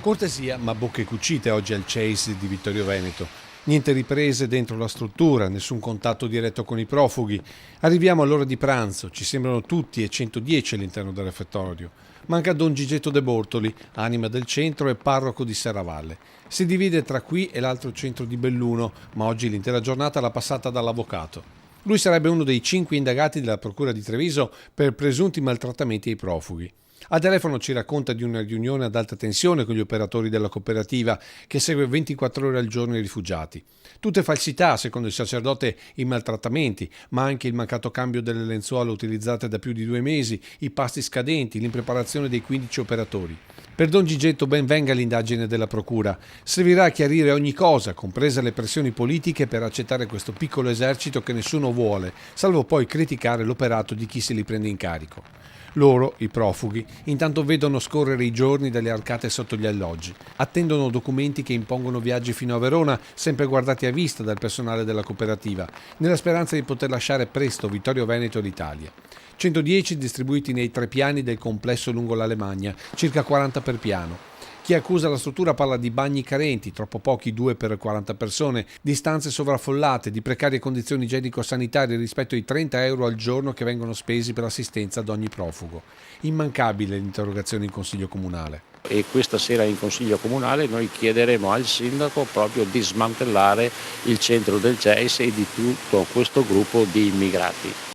Cortesia ma bocche cucite oggi al Chase di Vittorio Veneto. Niente riprese dentro la struttura, nessun contatto diretto con i profughi. Arriviamo all'ora di pranzo, ci sembrano tutti e 110 all'interno del refettorio. Manca Don Gigetto De Bortoli, anima del centro e parroco di Serravalle. Si divide tra qui e l'altro centro di Belluno, ma oggi l'intera giornata l'ha passata dall'avvocato. Lui sarebbe uno dei 5 indagati della Procura di Treviso per presunti maltrattamenti ai profughi. Al telefono ci racconta di una riunione ad alta tensione con gli operatori della cooperativa che segue 24 ore al giorno i rifugiati. Tutte falsità, secondo il sacerdote, i maltrattamenti, ma anche il mancato cambio delle lenzuola utilizzate da più di 2 mesi, i pasti scadenti, l'impreparazione dei 15 operatori. Per Don Gigetto ben venga l'indagine della procura. Servirà a chiarire ogni cosa, comprese le pressioni politiche per accettare questo piccolo esercito che nessuno vuole, salvo poi criticare l'operato di chi se li prende in carico. Loro, i profughi, intanto vedono scorrere i giorni dalle arcate sotto gli alloggi. Attendono documenti che impongono viaggi fino a Verona, sempre guardati a vista dal personale della cooperativa, nella speranza di poter lasciare presto Vittorio Veneto e l'Italia. 110 distribuiti nei 3 piani del complesso lungo la Lemagna, circa 40 per piano. Chi accusa la struttura parla di bagni carenti, troppo pochi 2 per 40 persone, di stanze sovraffollate, di precarie condizioni igienico-sanitarie rispetto ai 30 euro al giorno che vengono spesi per l'assistenza ad ogni profugo. Immancabile l'interrogazione in Consiglio Comunale. E questa sera in Consiglio Comunale noi chiederemo al Sindaco proprio di smantellare il centro del CES e di tutto questo gruppo di immigrati.